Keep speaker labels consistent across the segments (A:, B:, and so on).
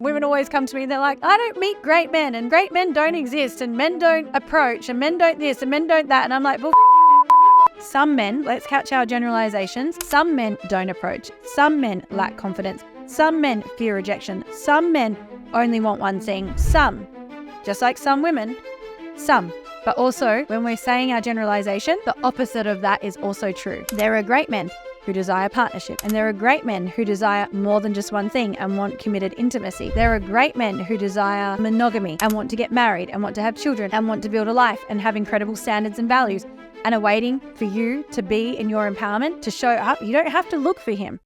A: Women always come to me and they're like, I don't meet great men and great men don't exist and men don't approach and men don't this and men don't that. And I'm like, well, some men, let's catch our generalizations. Some men don't approach. Some men lack confidence. Some men fear rejection. Some men only want one thing. Some, just like some women, some. But also, when we're saying our generalization, the opposite of that is also true. There are great men who desire partnership, and there are great men who desire more than just one thing and want committed intimacy. There are great men who desire monogamy and want to get married and want to have children and want to build a life and have incredible standards and values and are waiting for you to be in your empowerment, to show up. You don't have to look for him.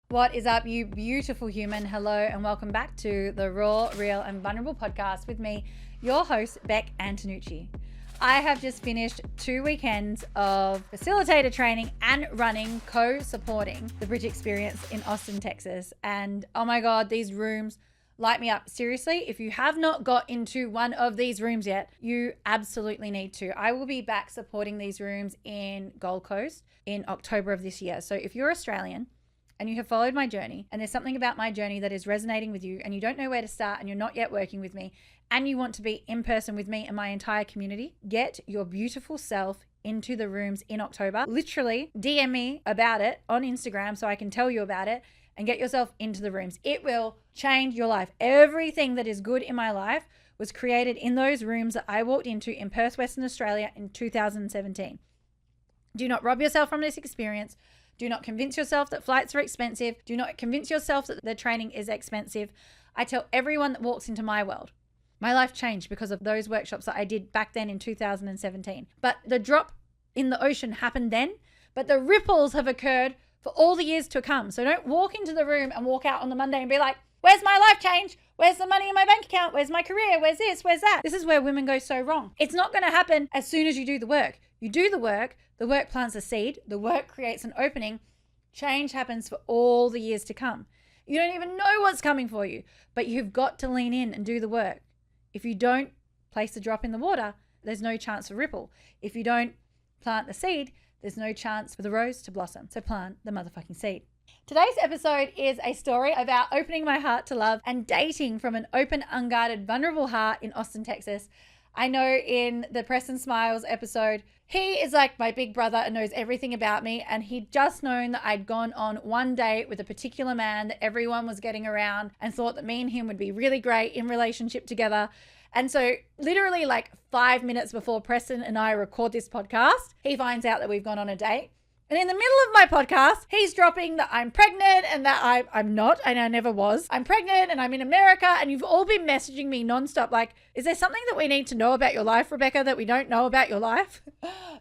A: What is up, you beautiful human? Hello and welcome back to the Raw, Real and Vulnerable podcast with me, your host, Beck Antonucci. I have just finished 2 weekends of facilitator training and running, co-supporting the Bridge Experience in Austin, Texas. And oh my God, these rooms light me up. Seriously, if you have not got into one of these rooms yet, you absolutely need to. I will be back supporting these rooms in Gold Coast in October of this year. So if you're Australian and you have followed my journey and there's something about my journey that is resonating with you and you don't know where to start and you're not yet working with me and you want to be in person with me and my entire community, get your beautiful self into the rooms in October. Literally DM me about it on Instagram so I can tell you about it and get yourself into the rooms. It will change your life. Everything that is good in my life was created in those rooms that I walked into in Perth, Western Australia in 2017. Do not rob yourself from this experience. Do not convince yourself that flights are expensive. Do not convince yourself that the training is expensive. I tell everyone that walks into my world, my life changed because of those workshops that I did back then in 2017. But the drop in the ocean happened then, but the ripples have occurred for all the years to come. So don't walk into the room and walk out on the Monday and be like, where's my life change? Where's the money in my bank account? Where's my career? Where's this? Where's that? This is where women go so wrong. It's not going to happen as soon as you do the work. You do the work plants a seed, the work creates an opening, change happens for all the years to come. You don't even know what's coming for you, but you've got to lean in and do the work. If you don't place the drop in the water, there's no chance for ripple. If you don't plant the seed, there's no chance for the rose to blossom. So plant the motherfucking seed. Today's episode is a story about opening my heart to love and dating from an open, unguarded, vulnerable heart in Austin, Texas. I know in the Preston Smiles episode, he is like my big brother and knows everything about me. And he'd just known that I'd gone on one date with a particular man that everyone was getting around and thought that me and him would be really great in relationship together. And so literally like 5 minutes before Preston and I record this podcast, he finds out that we've gone on a date. And in the middle of my podcast, he's dropping that I'm pregnant and that I'm not, and I never was. I'm pregnant and I'm in America, and you've all been messaging me nonstop like, is there something that we need to know about your life, Rebecca, that we don't know about your life?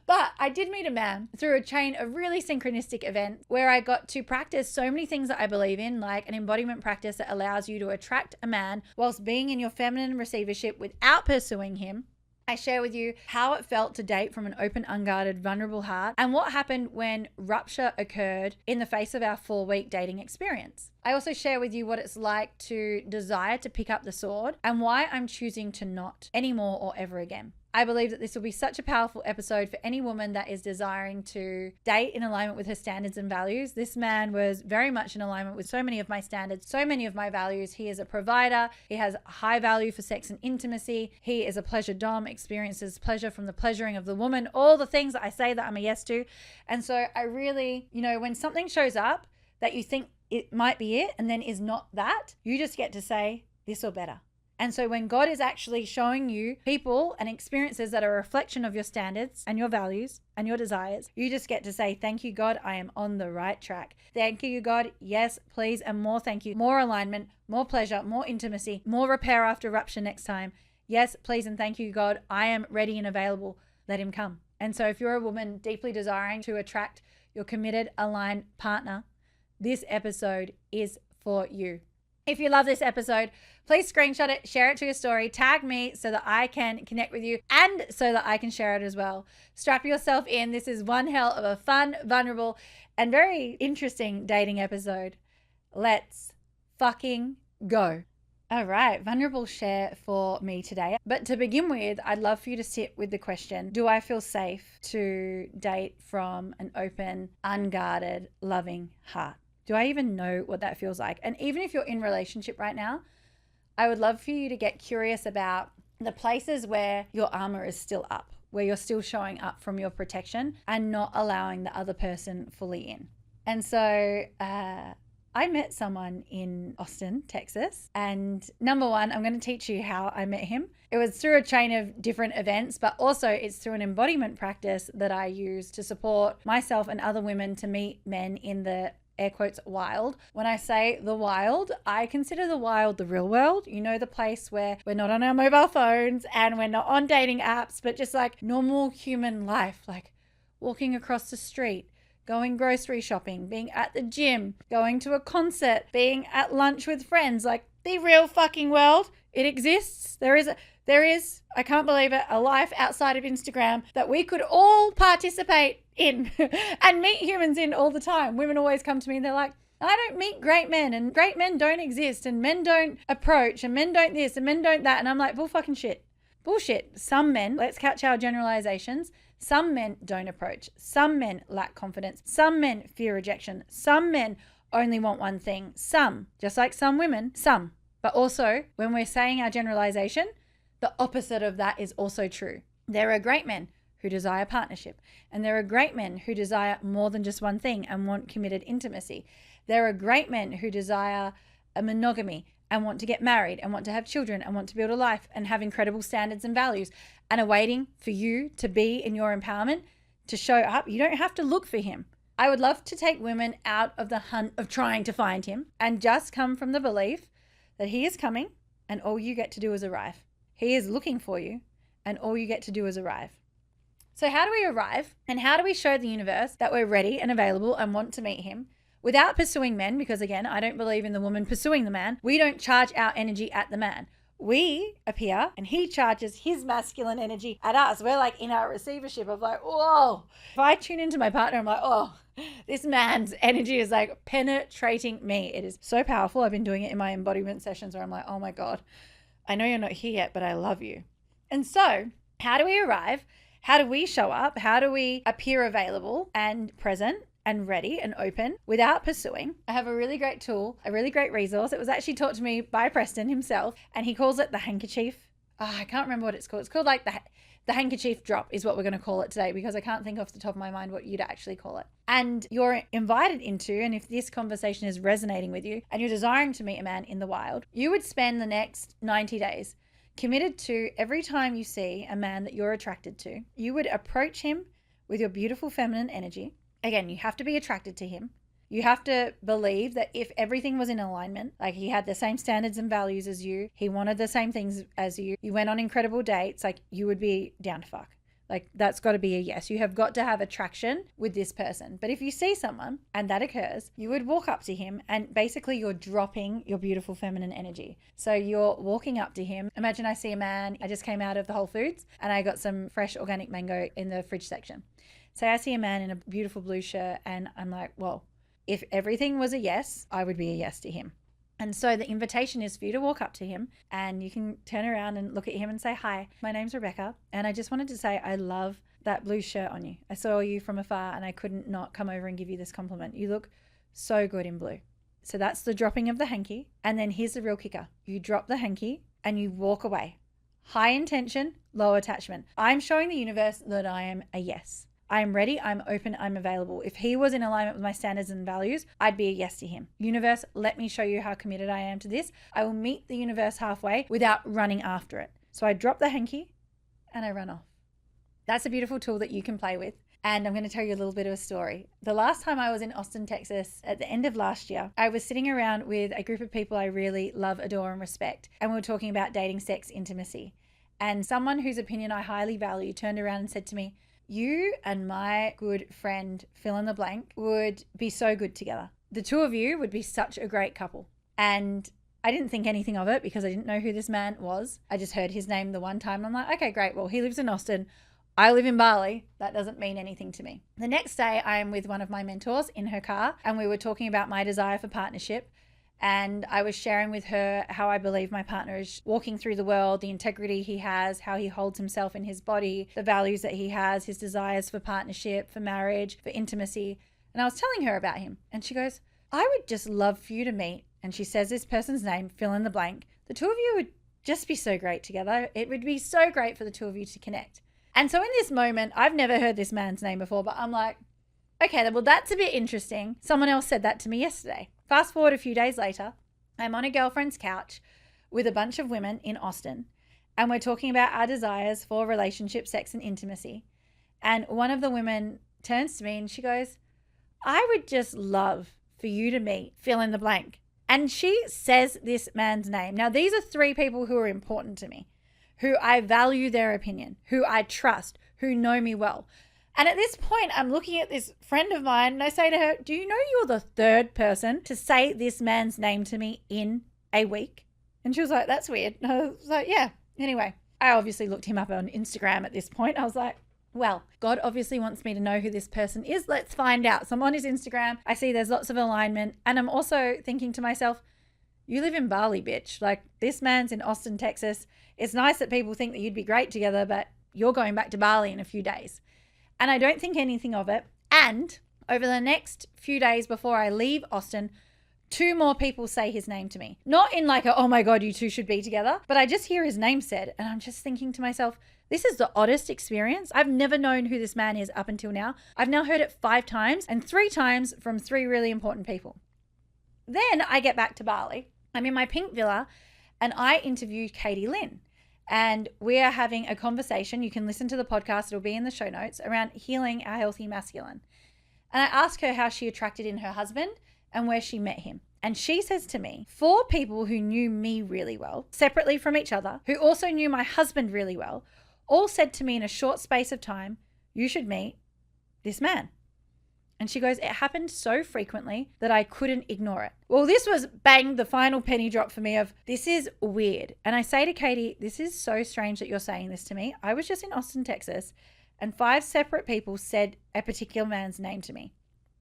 A: But I did meet a man through a chain of really synchronistic events where I got to practice so many things that I believe in, like an embodiment practice that allows you to attract a man whilst being in your feminine receivership without pursuing him. I share with you how it felt to date from an open, unguarded, vulnerable heart and what happened when rupture occurred in the face of our 4-week dating experience. I also share with you what it's like to desire to pick up the sword and why I'm choosing to not anymore or ever again. I believe that this will be such a powerful episode for any woman that is desiring to date in alignment with her standards and values. This man was very much in alignment with so many of my standards, so many of my values. He is a provider. He has high value for sex and intimacy. He is a pleasure dom, experiences pleasure from the pleasuring of the woman, all the things that I say that I'm a yes to. And so I really, when something shows up that you think it might be it and then is not that, you just get to say this or better. And so when God is actually showing you people and experiences that are a reflection of your standards and your values and your desires, you just get to say, thank you, God, I am on the right track. Thank you, God. Yes, please. And more thank you. More alignment, more pleasure, more intimacy, more repair after rupture next time. Yes, please. And thank you, God. I am ready and available. Let him come. And so if you're a woman deeply desiring to attract your committed, aligned partner, this episode is for you. If you love this episode, please screenshot it, share it to your story, tag me so that I can connect with you and so that I can share it as well. Strap yourself in. This is one hell of a fun, vulnerable, and very interesting dating episode. Let's fucking go. All right, vulnerable share for me today. But to begin with, I'd love for you to sit with the question, do I feel safe to date from an open, unguarded, loving heart? Do I even know what that feels like? And even if you're in relationship right now, I would love for you to get curious about the places where your armor is still up, where you're still showing up from your protection and not allowing the other person fully in. And so I met someone in Austin, Texas. And number one, I'm going to teach you how I met him. It was through a chain of different events, but also it's through an embodiment practice that I use to support myself and other women to meet men in the air quotes wild. When I say the wild, I consider the wild the real world. You know, the place where we're not on our mobile phones and we're not on dating apps, but just like normal human life, like walking across the street, going grocery shopping, being at the gym, going to a concert, being at lunch with friends, like the real fucking world. It exists. There is, I can't believe it, a life outside of Instagram that we could all participate in and meet humans in all the time. Women always come to me and they're like, I don't meet great men, and great men don't exist, and men don't approach, and men don't this, and men don't that. And I'm like, bull fucking shit. Bullshit. Some men, let's catch our generalizations. Some men don't approach. Some men lack confidence. Some men fear rejection. Some men only want one thing. Some, just like some women, some. But also, when we're saying our generalization, the opposite of that is also true. There are great men who desire partnership, and there are great men who desire more than just one thing and want committed intimacy. There are great men who desire a monogamy and want to get married and want to have children and want to build a life and have incredible standards and values and are waiting for you to be in your empowerment, to show up. You don't have to look for him. I would love to take women out of the hunt of trying to find him and just come from the belief that he is coming and all you get to do is arrive. He is looking for you and all you get to do is arrive. So how do we arrive, and how do we show the universe that we're ready and available and want to meet him without pursuing men? Because again, I don't believe in the woman pursuing the man. We don't charge our energy at the man. We appear and he charges his masculine energy at us. We're like in our receivership of like, whoa. If I tune into my partner, I'm like, oh, this man's energy is like penetrating me. It is so powerful. I've been doing it in my embodiment sessions where I'm like, oh my God, I know you're not here yet, but I love you. And so how do we arrive? How do we show up? How do we appear available and present and ready and open without pursuing? I have a really great tool, a really great resource. It was actually taught to me by Preston himself, and he calls it the handkerchief. I can't remember what it's called. It's called like the handkerchief drop is what we're going to call it today, because I can't think off the top of my mind what you'd actually call it. And you're invited into, and if this conversation is resonating with you and you're desiring to meet a man in the wild, you would spend the next 90 days committed to every time you see a man that you're attracted to, you would approach him with your beautiful feminine energy. Again, you have to be attracted to him. You have to believe that if everything was in alignment, like he had the same standards and values as you, he wanted the same things as you went on incredible dates, like you would be down to fuck. Like that's got to be a yes. You have got to have attraction with this person. But if you see someone and that occurs, you would walk up to him and basically you're dropping your beautiful feminine energy. So you're walking up to him. Imagine I see a man, I just came out of the Whole Foods and I got some fresh organic mango in the fridge section. So I see a man in a beautiful blue shirt and I'm like, well, if everything was a yes, I would be a yes to him. And so the invitation is for you to walk up to him and you can turn around and look at him and say, hi, my name's Rebecca. And I just wanted to say, I love that blue shirt on you. I saw you from afar and I couldn't not come over and give you this compliment. You look so good in blue. So that's the dropping of the hanky. And then here's the real kicker. You drop the hanky and you walk away. High intention, low attachment. I'm showing the universe that I am a yes. I'm ready, I'm open, I'm available. If he was in alignment with my standards and values, I'd be a yes to him. Universe, let me show you how committed I am to this. I will meet the universe halfway without running after it. So I drop the hanky and I run off. That's a beautiful tool that you can play with. And I'm going to tell you a little bit of a story. The last time I was in Austin, Texas, at the end of last year, I was sitting around with a group of people I really love, adore, and respect. And we were talking about dating, sex, intimacy. And someone whose opinion I highly value turned around and said to me, you and my good friend, fill in the blank, would be so good together. The two of you would be such a great couple. And I didn't think anything of it because I didn't know who this man was. I just heard his name the one time. I'm like, okay, great. Well, he lives in Austin. I live in Bali. That doesn't mean anything to me. The next day, I am with one of my mentors in her car and we were talking about my desire for partnership. And I was sharing with her how I believe my partner is walking through the world, the integrity he has, how he holds himself in his body, the values that he has, his desires for partnership, for marriage, for intimacy. And I was telling her about him. And she goes, I would just love for you to meet. And she says this person's name, fill in the blank, the two of you would just be so great together. It would be so great for the two of you to connect. And so in this moment, I've never heard this man's name before, but I'm like, okay, well, that's a bit interesting. Someone else said that to me yesterday. Fast forward a few days later, I'm on a girlfriend's couch with a bunch of women in Austin, and we're talking about our desires for relationship, sex, and intimacy. And one of the women turns to me and she goes, I would just love for you to meet fill in the blank. And she says this man's name. Now, these are three people who are important to me, who I value their opinion, who I trust, who know me well. And at this point, I'm looking at this friend of mine and I say to her, do you know you're the third person to say this man's name to me in a week? And she was like, that's weird. And I was like, yeah. Anyway, I obviously looked him up on Instagram at this point. I was like, well, God obviously wants me to know who this person is. Let's find out. So I'm on his Instagram. I see there's lots of alignment. And I'm also thinking to myself, you live in Bali, bitch. Like, this man's in Austin, Texas. It's nice that people think that you'd be great together, but you're going back to Bali in a few days. And I don't think anything of it. And over the next few days before I leave Austin, 2 more people say his name to me. Not in like a, oh my God, you two should be together, but I just hear his name said. And I'm just thinking to myself, this is the oddest experience. I've never known who this man is up until now. I've now heard it 5 times and 3 times from 3 really important people. Then I get back to Bali. I'm in my pink villa and I interviewed Katie Lynn. And we are having a conversation. You can listen to the podcast. It'll be in the show notes around healing our healthy masculine. And I asked her how she attracted in her husband and where she met him. And she says to me, 4 people who knew me really well, separately from each other, who also knew my husband really well, all said to me in a short space of time, you should meet this man. And she goes, it happened so frequently that I couldn't ignore it. Well, this was bang, the final penny drop for me of, this is weird. And I say to Katie, this is so strange that you're saying this to me. I was just in Austin, Texas, and 5 separate people said a particular man's name to me.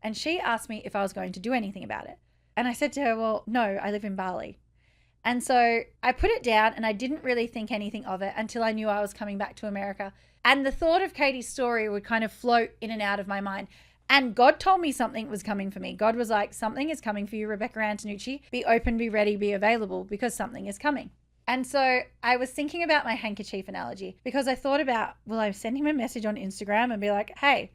A: And she asked me if I was going to do anything about it. And I said to her, well, no, I live in Bali. And so I put it down and I didn't really think anything of it until I knew I was coming back to America. And the thought of Katie's story would kind of float in and out of my mind. And God told me something was coming for me. God was like, something is coming for you, Rebecca Antonucci. Be open, be ready, be available, because something is coming. And so I was thinking about my handkerchief analogy because I thought about, will I send him a message on Instagram and be like, hey,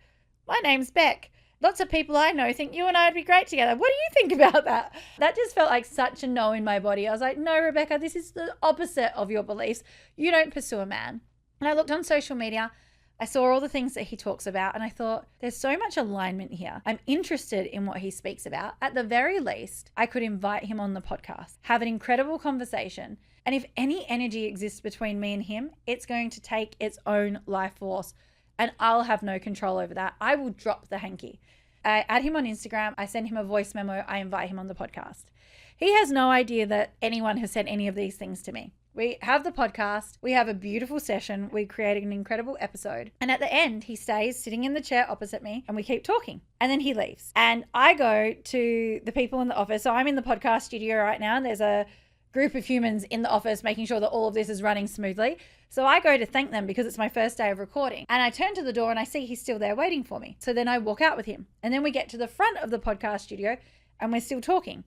A: my name's Beck. Lots of people I know think you and I would be great together. What do you think about that? That just felt like such a no in my body. I was like, no, Rebecca, this is the opposite of your beliefs. You don't pursue a man. And I looked on social media. I saw all the things that he talks about and I thought, there's so much alignment here. I'm interested in what he speaks about. At the very least, I could invite him on the podcast, have an incredible conversation. And if any energy exists between me and him, it's going to take its own life force and I'll have no control over that. I will drop the hanky. I add him on Instagram. I send him a voice memo. I invite him on the podcast. He has no idea that anyone has said any of these things to me. We have the podcast. We have a beautiful session. We created an incredible episode. And at the end, he stays sitting in the chair opposite me and we keep talking. And then he leaves. And I go to the people in the office. So I'm in the podcast studio right now and there's a group of humans in the office making sure that all of this is running smoothly. So I go to thank them because it's my first day of recording. And I turn to the door and I see he's still there waiting for me. So then I walk out with him. And then we get to the front of the podcast studio and we're still talking.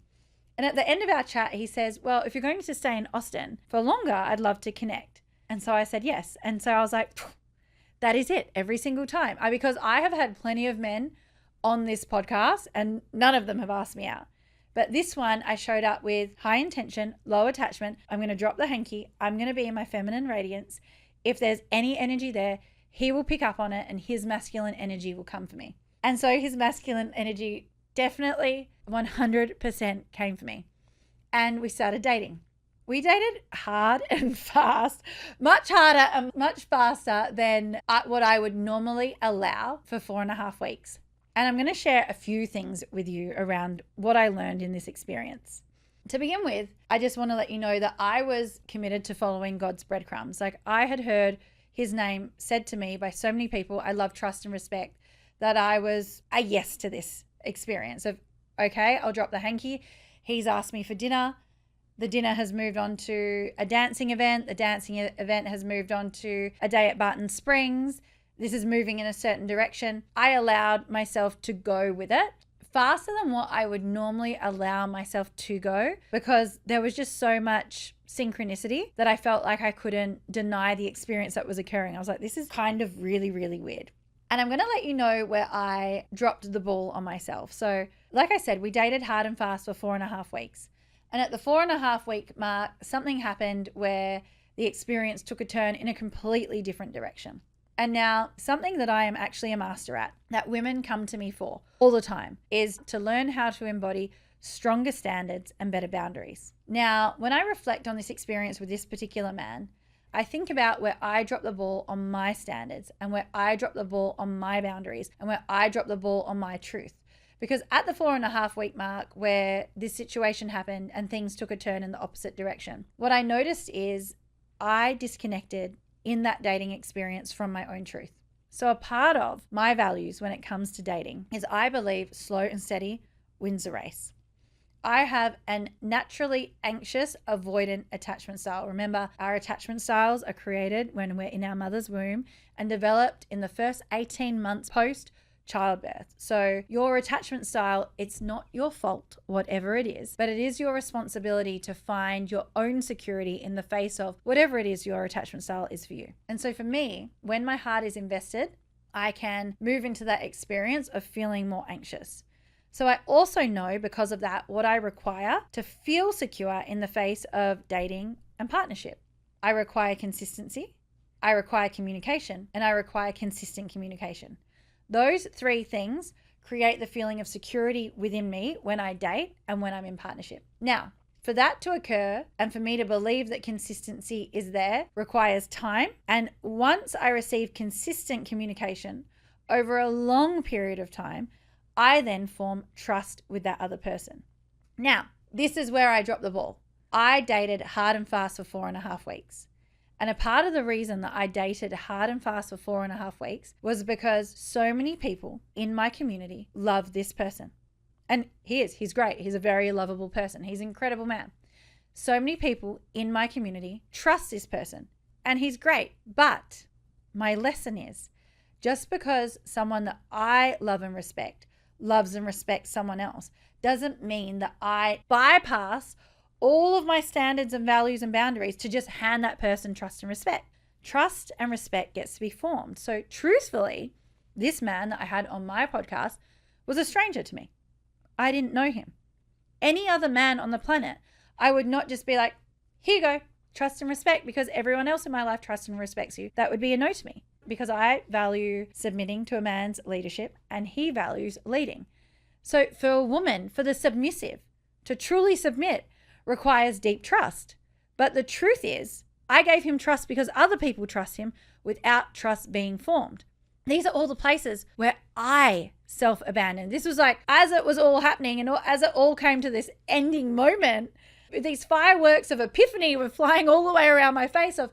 A: And at the end of our chat, he says, well, if you're going to stay in Austin for longer, I'd love to connect. And so I said, yes. And so I was like, that is it every single time. Because I have had plenty of men on this podcast and none of them have asked me out. But this one, I showed up with high intention, low attachment. I'm going to drop the hanky. I'm going to be in my feminine radiance. If there's any energy there, he will pick up on it and his masculine energy will come for me. And so his masculine energy definitely 100% came for me. And we started dating. We dated hard and fast, much harder and much faster than what I would normally allow for 4.5 weeks. And I'm going to share a few things with you around what I learned in this experience. To begin with, I just want to let you know that I was committed to following God's breadcrumbs. Like, I had heard his name said to me by so many people I love, trust, and respect, that I was a yes to this experience of, okay, I'll drop the hanky. He's asked me for dinner. The dinner has moved on to a dancing event. The dancing event has moved on to a day at Barton Springs. This is moving in a certain direction. I allowed myself to go with it faster than what I would normally allow myself to go, because there was just so much synchronicity that I felt like I couldn't deny the experience that was occurring. I was like, this is kind of really, really weird. And I'm going to let you know where I dropped the ball on myself. So like I said, we dated hard and fast for 4.5 weeks. And at the 4.5 week mark, something happened where the experience took a turn in a completely different direction. And now something that I am actually a master at, that women come to me for all the time, is to learn how to embody stronger standards and better boundaries. Now, when I reflect on this experience with this particular man, I think about where I dropped the ball on my standards and where I dropped the ball on my boundaries and where I dropped the ball on my truth. Because at the 4.5 week mark where this situation happened and things took a turn in the opposite direction, what I noticed is I disconnected in that dating experience from my own truth. So a part of my values when it comes to dating is I believe slow and steady wins the race. I have an naturally anxious, avoidant attachment style. Remember, our attachment styles are created when we're in our mother's womb and developed in the first 18 months post childbirth. So your attachment style, it's not your fault, whatever it is, but it is your responsibility to find your own security in the face of whatever it is your attachment style is for you. And so for me, when my heart is invested, I can move into that experience of feeling more anxious. So I also know, because of that, what I require to feel secure in the face of dating and partnership. I require consistency, I require communication, and I require consistent communication. Those 3 things create the feeling of security within me when I date and when I'm in partnership. Now, for that to occur and for me to believe that consistency is there requires time. And once I receive consistent communication over a long period of time, I then form trust with that other person. Now, this is where I dropped the ball. I dated hard and fast for 4.5 weeks. And a part of the reason that I dated hard and fast for 4.5 weeks was because so many people in my community love this person. And he's great. He's a very lovable person. He's an incredible man. So many people in my community trust this person and he's great. But my lesson is, just because someone that I love and respect loves and respects someone else doesn't mean that I bypass all of my standards and values and boundaries to just hand that person trust and respect. Trust and respect gets to be formed. So truthfully, this man that I had on my podcast was a stranger to me. I didn't know him. Any other man on the planet, I would not just be like, here you go, trust and respect, because everyone else in my life trusts and respects you. That would be a no to me, because I value submitting to a man's leadership and he values leading. So for a woman, for the submissive, to truly submit requires deep trust. But the truth is, I gave him trust because other people trust him without trust being formed. These are all the places where I self-abandoned. This was like, as it was all happening and as it all came to this ending moment, these fireworks of epiphany were flying all the way around my face of,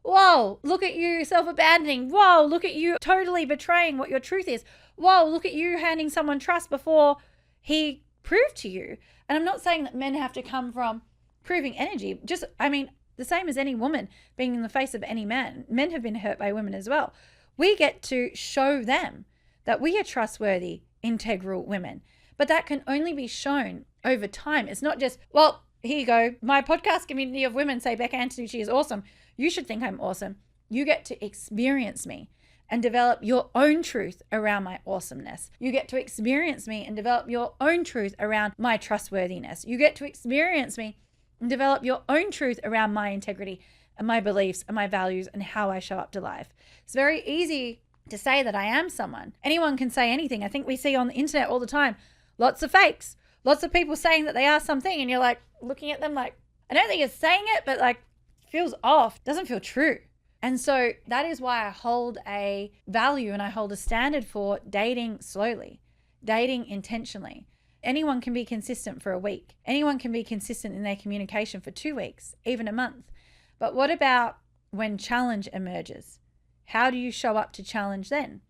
A: whoa, look at you self-abandoning. Whoa, look at you totally betraying what your truth is. Whoa, look at you handing someone trust before he proved to you. And I'm not saying that men have to come from proving energy. The same as any woman being in the face of any man. Men have been hurt by women as well. We get to show them that we are trustworthy, integral women. But that can only be shown over time. It's not just, well, here you go. My podcast community of women say Becca Antonucci is awesome. You should think I'm awesome. You get to experience me and develop your own truth around my awesomeness. You get to experience me and develop your own truth around my trustworthiness. You get to experience me and develop your own truth around my integrity and my beliefs and my values and how I show up to life. It's very easy to say that I am someone. Anyone can say anything. I think we see on the internet all the time, lots of fakes, lots of people saying that they are something, and you're like looking at them like, I don't think you're saying it, but like feels off, doesn't feel true. And so that is why I hold a value and I hold a standard for dating slowly, dating intentionally. Anyone can be consistent for a week. Anyone can be consistent in their communication for 2 weeks, even a month. But what about when challenge emerges? How do you show up to challenge then?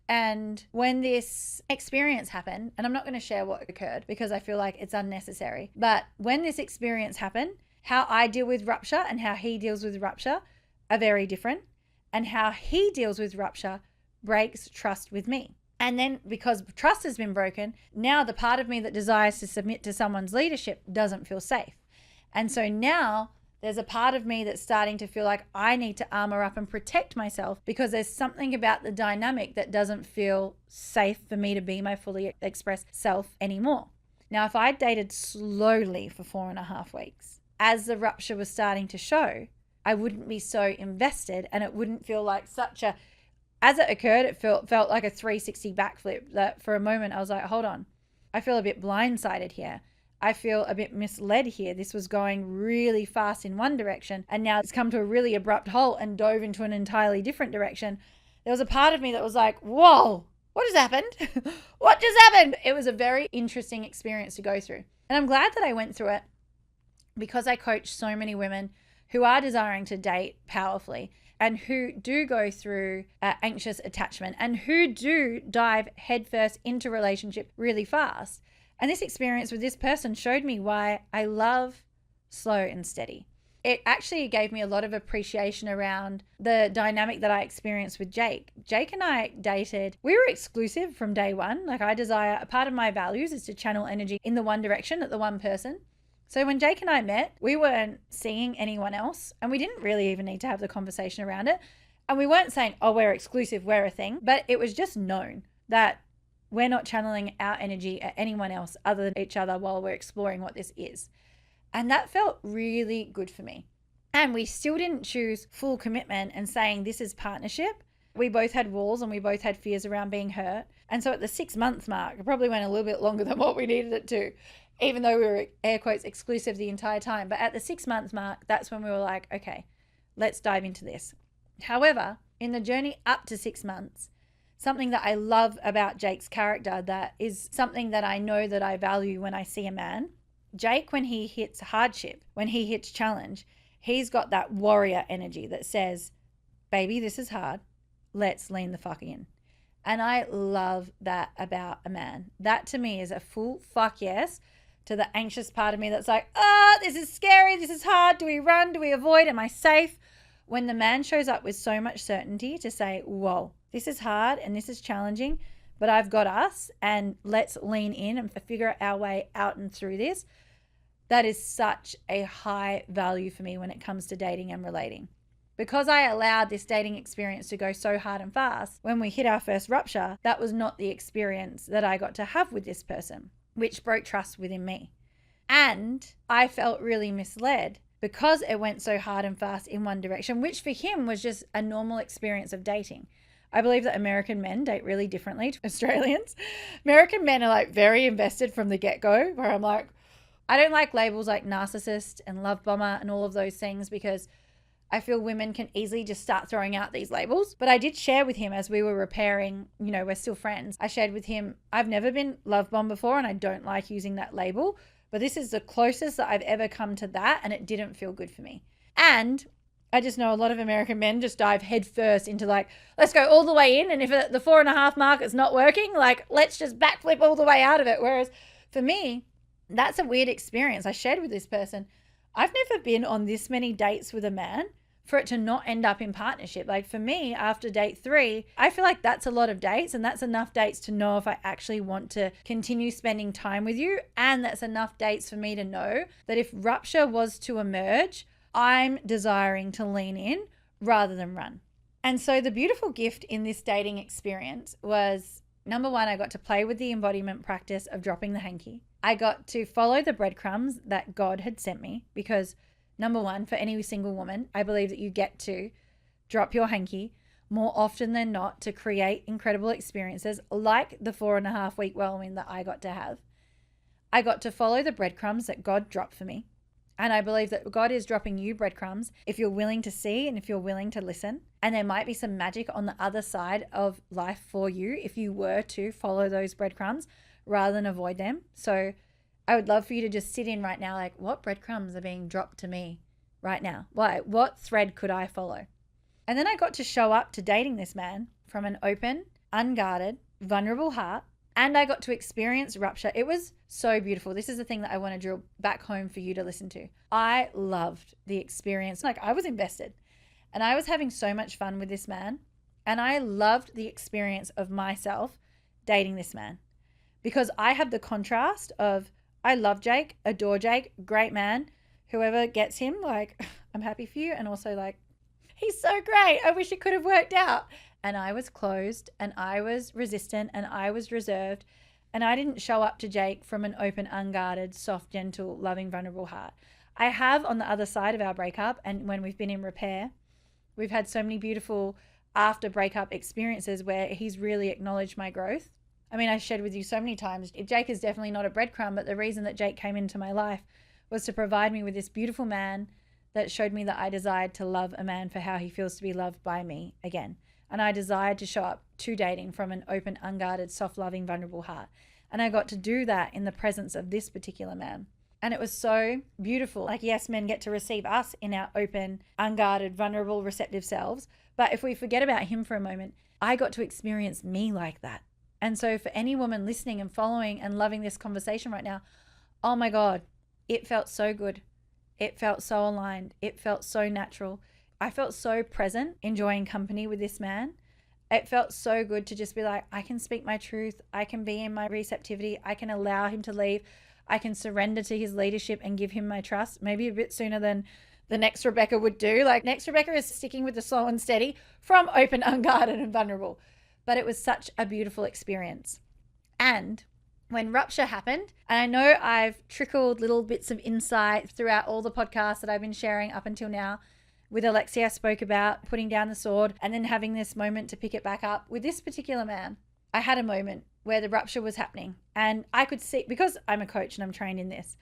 A: And when this experience happened, and I'm not going to share what occurred because I feel like it's unnecessary, but when this experience happened, how I deal with rupture and how he deals with rupture are very different. And how he deals with rupture breaks trust with me. And then because trust has been broken, now the part of me that desires to submit to someone's leadership doesn't feel safe. And so now there's a part of me that's starting to feel like I need to armor up and protect myself because there's something about the dynamic that doesn't feel safe for me to be my fully expressed self anymore. Now, if I dated slowly for 4.5 weeks, as the rupture was starting to show, I wouldn't be so invested, and it wouldn't feel like as it occurred, it felt like a 360 backflip that for a moment I was like, hold on, I feel a bit blindsided here. I feel a bit misled here. This was going really fast in one direction, and now it's come to a really abrupt halt and dove into an entirely different direction. There was a part of me that was like, whoa, what just happened? What just happened? It was a very interesting experience to go through. And I'm glad that I went through it because I coach so many women who are desiring to date powerfully and who do go through anxious attachment and who do dive headfirst into relationship really fast. And this experience with this person showed me why I love slow and steady. It actually gave me a lot of appreciation around the dynamic that I experienced with Jake. Jake and I dated. We were exclusive from day one. Like, a part of my values is to channel energy in the one direction at the one person. So when Jake and I met, we weren't seeing anyone else, and we didn't really even need to have the conversation around it. And we weren't saying, oh, we're exclusive, we're a thing, but it was just known that we're not channeling our energy at anyone else other than each other while we're exploring what this is. And that felt really good for me. And we still didn't choose full commitment and saying this is partnership. We both had walls and we both had fears around being hurt. And so at the 6-month mark, it probably went a little bit longer than what we needed it to, even though we were air quotes exclusive the entire time. But at the 6-month mark, that's when we were like, okay, let's dive into this. However, in the journey up to 6 months, something that I love about Jake's character, that is something that I know that I value when I see a man. Jake, when he hits hardship, when he hits challenge, he's got that warrior energy that says, baby, this is hard. Let's lean the fuck in. And I love that about a man. That to me is a full fuck yes to the anxious part of me that's like, this is scary. This is hard. Do we run? Do we avoid? Am I safe? When the man shows up with so much certainty to say, whoa, this is hard and this is challenging, but I've got us and let's lean in and figure our way out and through this. That is such a high value for me when it comes to dating and relating. Because I allowed this dating experience to go so hard and fast, when we hit our first rupture, that was not the experience that I got to have with this person, which broke trust within me. And I felt really misled because it went so hard and fast in one direction, which for him was just a normal experience of dating. I believe that American men date really differently to Australians. American men are like very invested from the get-go, where I'm like, I don't like labels like narcissist and love bomber and all of those things because I feel women can easily just start throwing out these labels. But I did share with him as we were repairing, we're still friends. I shared with him, I've never been love bomb before and I don't like using that label, but this is the closest that I've ever come to that, and it didn't feel good for me. And I just know a lot of American men just dive headfirst into like, let's go all the way in, and if at the 4.5 mark it's not working, like let's just backflip all the way out of it. Whereas for me, that's a weird experience. I shared with this person, I've never been on this many dates with a man for it to not end up in partnership. Like for me, after date 3, I feel like that's a lot of dates, and that's enough dates to know if I actually want to continue spending time with you. And that's enough dates for me to know that if rupture was to emerge, I'm desiring to lean in rather than run. And so the beautiful gift in this dating experience was, number 1, I got to play with the embodiment practice of dropping the hanky. I got to follow the breadcrumbs that God had sent me because, number 1, for any single woman, I believe that you get to drop your hanky more often than not to create incredible experiences like the 4.5 week whirlwind that I got to have. I got to follow the breadcrumbs that God dropped for me. And I believe that God is dropping you breadcrumbs if you're willing to see and if you're willing to listen. And there might be some magic on the other side of life for you if you were to follow those breadcrumbs rather than avoid them. So I would love for you to just sit in right now, like, what breadcrumbs are being dropped to me right now? What thread could I follow? And then I got to show up to dating this man from an open, unguarded, vulnerable heart. And I got to experience rupture. It was so beautiful. This is the thing that I want to drill back home for you to listen to. I loved the experience. Like, I was invested and I was having so much fun with this man. And I loved the experience of myself dating this man, because I have the contrast of I love Jake, adore Jake, great man. Whoever gets him, like, I'm happy for you. And also, like, he's so great. I wish it could have worked out. And I was closed and I was resistant and I was reserved. And I didn't show up to Jake from an open, unguarded, soft, gentle, loving, vulnerable heart. I have on the other side of our breakup, and when we've been in repair, we've had so many beautiful after breakup experiences where he's really acknowledged my growth. I mean, I shared with you so many times, Jake is definitely not a breadcrumb, but the reason that Jake came into my life was to provide me with this beautiful man that showed me that I desired to love a man for how he feels to be loved by me again. And I desired to show up to dating from an open, unguarded, soft, loving, vulnerable heart. And I got to do that in the presence of this particular man. And it was so beautiful. Like, yes, men get to receive us in our open, unguarded, vulnerable, receptive selves. But if we forget about him for a moment, I got to experience me like that. And so for any woman listening and following and loving this conversation right now, oh my God, it felt so good. It felt so aligned. It felt so natural. I felt so present, enjoying company with this man. It felt so good to just be like, I can speak my truth. I can be in my receptivity. I can allow him to leave. I can surrender to his leadership and give him my trust, maybe a bit sooner than the next Rebecca would do. Like, next Rebecca is sticking with the slow and steady from open, unguarded, and vulnerable. But it was such a beautiful experience. And when rupture happened, and I know I've trickled little bits of insight throughout all the podcasts that I've been sharing up until now. With Alexia, I spoke about putting down the sword and then having this moment to pick it back up. With this particular man, I had a moment where the rupture was happening, and I could see, because I'm a coach and I'm trained in this,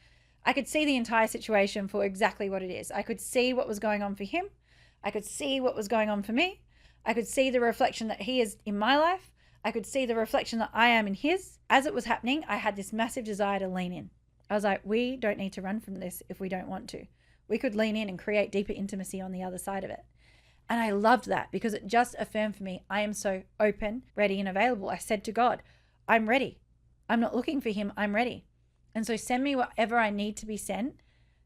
A: I could see the entire situation for exactly what it is. I could see what was going on for him. I could see what was going on for me. I could see the reflection that he is in my life. I could see the reflection that I am in his. As it was happening, I had this massive desire to lean in. I was like, we don't need to run from this if we don't want to. We could lean in and create deeper intimacy on the other side of it. And I loved that because it just affirmed for me, I am so open, ready, and available. I said to God, I'm ready. I'm not looking for him. I'm ready. And so send me whatever I need to be sent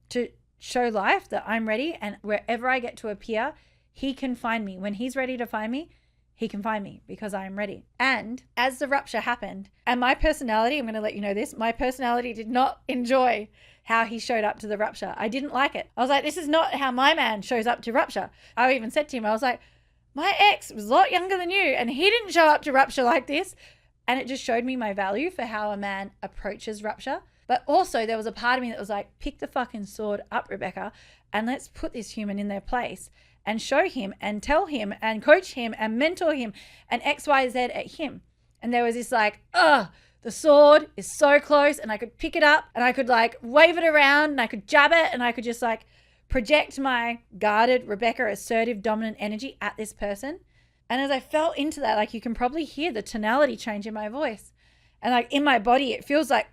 A: to show life that I'm ready. And wherever I get to appear, he can find me. When he's ready to find me, he can find me because I am ready. And as the rupture happened, and my personality, I'm going to let you know this, my personality did not enjoy how he showed up to the rupture. I didn't like it. I was like, this is not how my man shows up to rupture. I even said to him, I was like, my ex was a lot younger than you and he didn't show up to rupture like this. And it just showed me my value for how a man approaches rupture. But also there was a part of me that was like, pick the fucking sword up, Rebecca, and let's put this human in their place and show him and tell him and coach him and mentor him and X, Y, Z at him. And there was this like, the sword is so close, and I could pick it up and I could like wave it around and I could jab it and I could just like project my guarded, Rebecca, assertive, dominant energy at this person. And as I fell into that, like you can probably hear the tonality change in my voice. And like in my body, it feels like,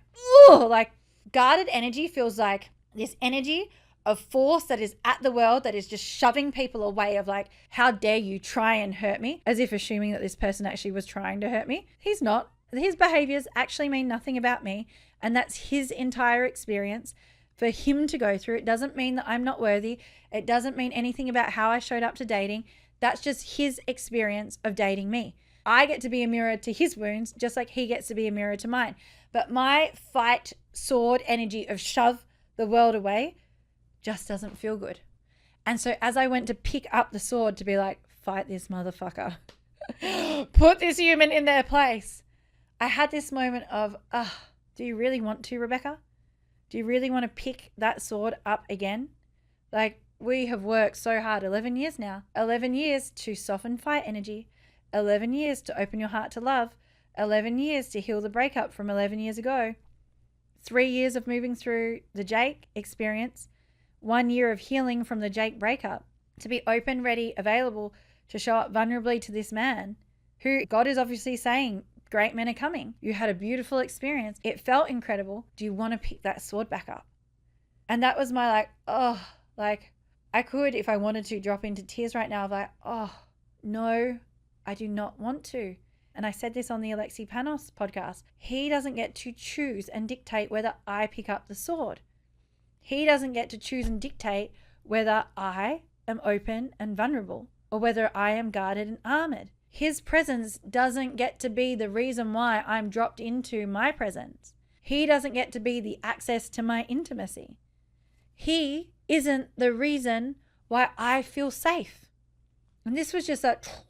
A: like guarded energy feels like this energy of force that is at the world that is just shoving people away of like, how dare you try and hurt me? As if assuming that this person actually was trying to hurt me. He's not. His behaviors actually mean nothing about me. And that's his entire experience for him to go through. It doesn't mean that I'm not worthy. It doesn't mean anything about how I showed up to dating. That's just his experience of dating me. I get to be a mirror to his wounds, just like he gets to be a mirror to mine. But my fight sword energy of shove the world away just doesn't feel good. And so as I went to pick up the sword to be like, fight this motherfucker, put this human in their place, I had this moment of, do you really want to, Rebecca? Do you really want to pick that sword up again? Like, we have worked so hard, 11 years now, 11 years to soften fight energy, 11 years to open your heart to love, 11 years to heal the breakup from 11 years ago, 3 years of moving through the Jake experience, 1 year of healing from the Jake breakup, to be open, ready, available to show up vulnerably to this man who God is obviously saying, great men are coming. You had a beautiful experience. It felt incredible. Do you want to pick that sword back up? And that was my like, I could, if I wanted to, drop into tears right now of like, no, I do not want to. And I said this on the Alexi Panos podcast. He doesn't get to choose and dictate whether I pick up the sword. He doesn't get to choose and dictate whether I am open and vulnerable or whether I am guarded and armored. His presence doesn't get to be the reason why I'm dropped into my presence. He doesn't get to be the access to my intimacy. He isn't the reason why I feel safe. And this was just that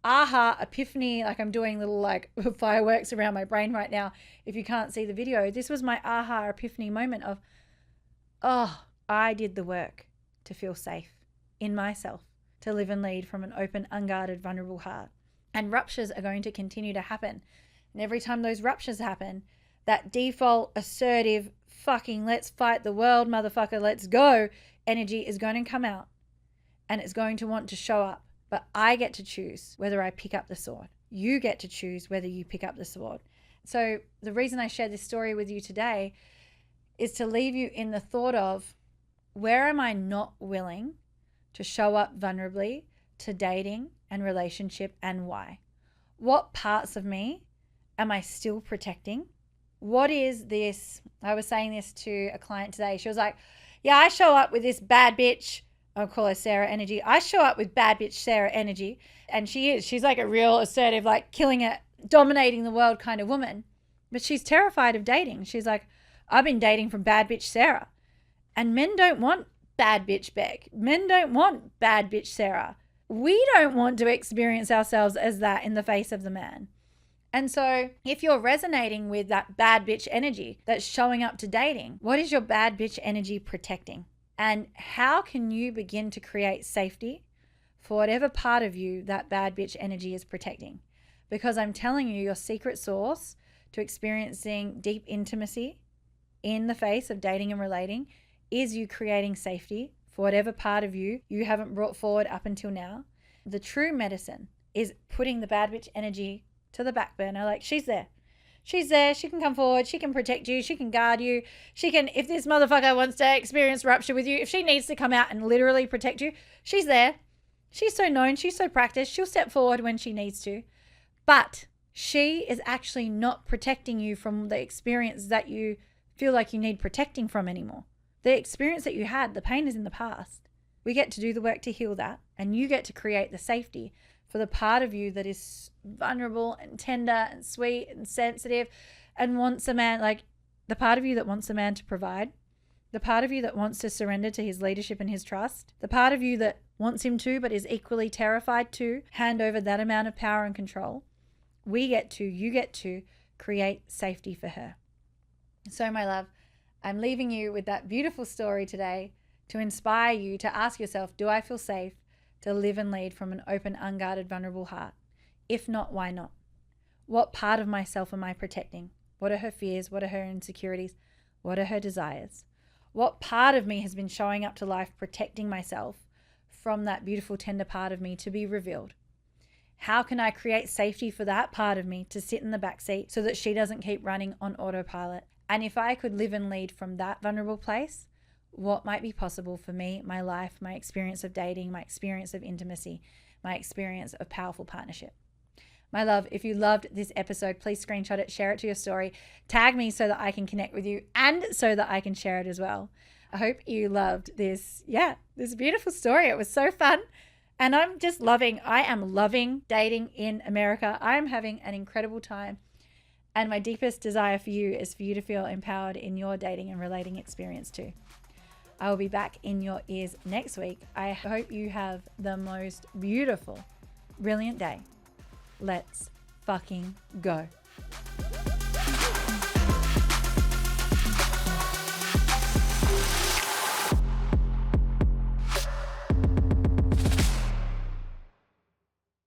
A: aha epiphany, like I'm doing little like fireworks around my brain right now. If you can't see the video, this was my aha epiphany moment of, oh, I did the work to feel safe in myself, to live and lead from an open, unguarded, vulnerable heart. And ruptures are going to continue to happen. And every time those ruptures happen, that default, assertive, fucking let's fight the world, motherfucker, let's go energy is going to come out. And it's going to want to show up. But I get to choose whether I pick up the sword. You get to choose whether you pick up the sword. So the reason I share this story with you today is to leave you in the thought of, where am I not willing to show up vulnerably to dating and relationship, and why? What parts of me am I still protecting? What is this? I was saying this to a client today. She was like, yeah, I show up with this bad bitch. I'll call her Sarah energy. I show up with bad bitch Sarah energy. And she is. She's like a real assertive, like killing it, dominating the world kind of woman. But she's terrified of dating. She's like, I've been dating from bad bitch Sarah. And men don't want bad bitch Beck. Men don't want bad bitch Sarah. We don't want to experience ourselves as that in the face of the man. And so if you're resonating with that bad bitch energy that's showing up to dating, what is your bad bitch energy protecting? And how can you begin to create safety for whatever part of you that bad bitch energy is protecting? Because I'm telling you, your secret source to experiencing deep intimacy in the face of dating and relating is you creating safety for whatever part of you haven't brought forward up until now. The true medicine is putting the bad bitch energy to the back burner. Like, she's there. She's there. She can come forward. She can protect you. She can guard you. She can, if this motherfucker wants to experience rupture with you, if she needs to come out and literally protect you, she's there. She's so known. She's so practiced. She'll step forward when she needs to. But she is actually not protecting you from the experience that you feel like you need protecting from anymore. The experience that you had, the pain is in the past. We get to do the work to heal that, and you get to create the safety for the part of you that is vulnerable and tender and sweet and sensitive and wants a man, like the part of you that wants a man to provide, the part of you that wants to surrender to his leadership and his trust, the part of you that wants him to but is equally terrified to hand over that amount of power and control. You get to create safety for her. So my love, I'm leaving you with that beautiful story today to inspire you to ask yourself, do I feel safe to live and lead from an open, unguarded, vulnerable heart? If not, why not? What part of myself am I protecting? What are her fears? What are her insecurities? What are her desires? What part of me has been showing up to life protecting myself from that beautiful, tender part of me to be revealed? How can I create safety for that part of me to sit in the back seat so that she doesn't keep running on autopilot? And if I could live and lead from that vulnerable place, what might be possible for me, my life, my experience of dating, my experience of intimacy, my experience of powerful partnership? My love, if you loved this episode, please screenshot it, share it to your story, tag me so that I can connect with you and so that I can share it as well. I hope you loved this beautiful story. It was so fun. And I am loving dating in America. I am having an incredible time. And my deepest desire for you is for you to feel empowered in your dating and relating experience too. I will be back in your ears next week. I hope you have the most beautiful, brilliant day. Let's fucking go.